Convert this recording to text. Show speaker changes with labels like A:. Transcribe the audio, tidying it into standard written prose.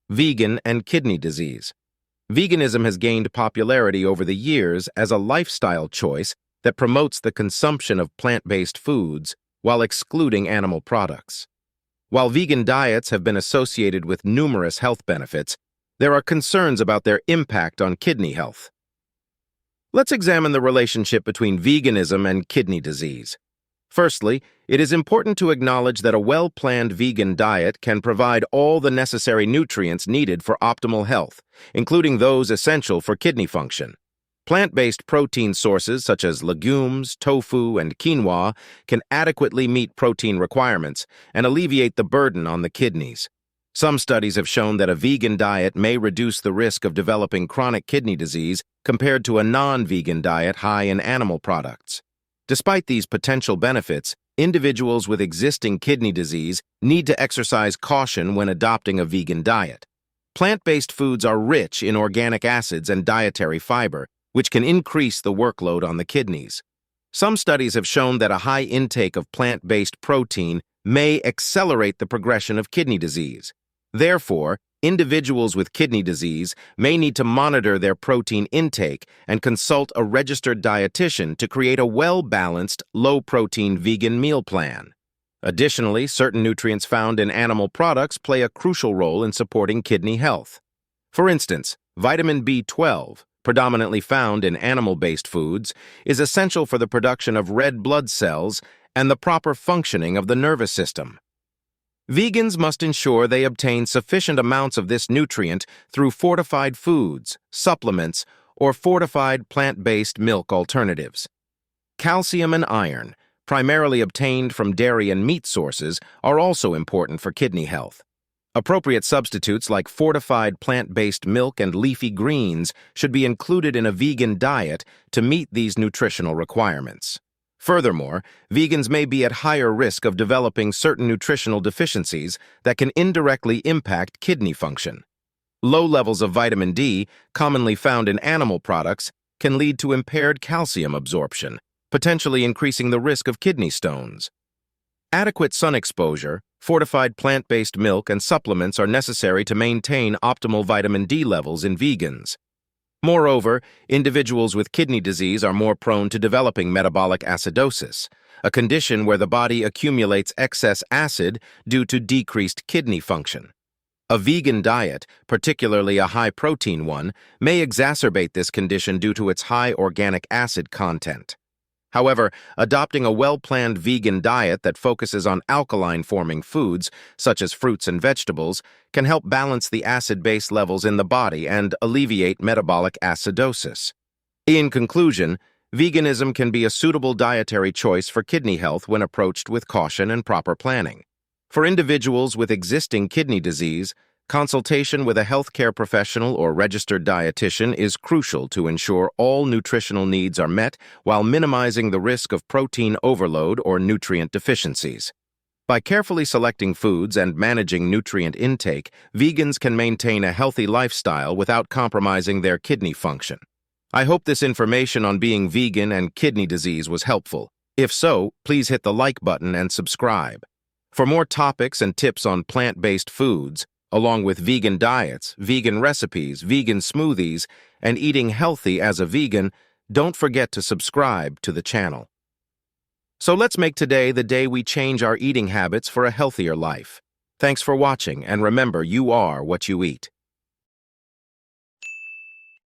A: Vegan and kidney disease. Veganism has gained popularity over the years as a lifestyle choice that promotes the consumption of plant-based foods while excluding animal products. While vegan diets have been associated with numerous health benefits, there are concerns about their impact on kidney health. Let's examine the relationship between veganism and kidney disease. Firstly, it is important to acknowledge that a well-planned vegan diet can provide all the necessary nutrients needed for optimal health, including those essential for kidney function. Plant-based protein sources such as legumes, tofu, and quinoa can adequately meet protein requirements and alleviate the burden on the kidneys. Some studies have shown that a vegan diet may reduce the risk of developing chronic kidney disease compared to a non-vegan diet high in animal products. Despite these potential benefits, individuals with existing kidney disease need to exercise caution when adopting a vegan diet. Plant-based foods are rich in organic acids and dietary fiber, which can increase the workload on the kidneys. Some studies have shown that a high intake of plant-based protein may accelerate the progression of kidney disease. Therefore, individuals with kidney disease may need to monitor their protein intake and consult a registered dietitian to create a well-balanced, low-protein vegan meal plan. Additionally, certain nutrients found in animal products play a crucial role in supporting kidney health. For instance, vitamin B12, predominantly found in animal-based foods, is essential for the production of red blood cells and the proper functioning of the nervous system. Vegans must ensure they obtain sufficient amounts of this nutrient through fortified foods, supplements, or fortified plant-based milk alternatives. Calcium and iron, primarily obtained from dairy and meat sources, are also important for kidney health. Appropriate substitutes like fortified plant-based milk and leafy greens should be included in a vegan diet to meet these nutritional requirements. Furthermore, vegans may be at higher risk of developing certain nutritional deficiencies that can indirectly impact kidney function. Low levels of vitamin D, commonly found in animal products, can lead to impaired calcium absorption, potentially increasing the risk of kidney stones. Adequate sun exposure, fortified plant-based milk, and supplements are necessary to maintain optimal vitamin D levels in vegans. Moreover, individuals with kidney disease are more prone to developing metabolic acidosis, a condition where the body accumulates excess acid due to decreased kidney function. A vegan diet, particularly a high-protein one, may exacerbate this condition due to its high organic acid content. However, adopting a well-planned vegan diet that focuses on alkaline-forming foods, such as fruits and vegetables, can help balance the acid-base levels in the body and alleviate metabolic acidosis. In conclusion, veganism can be a suitable dietary choice for kidney health when approached with caution and proper planning. For individuals with existing kidney disease, consultation with a healthcare professional or registered dietitian is crucial to ensure all nutritional needs are met while minimizing the risk of protein overload or nutrient deficiencies. By carefully selecting foods and managing nutrient intake, vegans can maintain a healthy lifestyle without compromising their kidney function. I hope this information on being vegan and kidney disease was helpful. If so, please hit the like button and subscribe. For more topics and tips on plant-based foods, along with vegan diets, vegan recipes, vegan smoothies, and eating healthy as a vegan, don't forget to subscribe to the channel. So let's make today the day we change our eating habits for a healthier life. Thanks for watching, and remember, you are what you eat.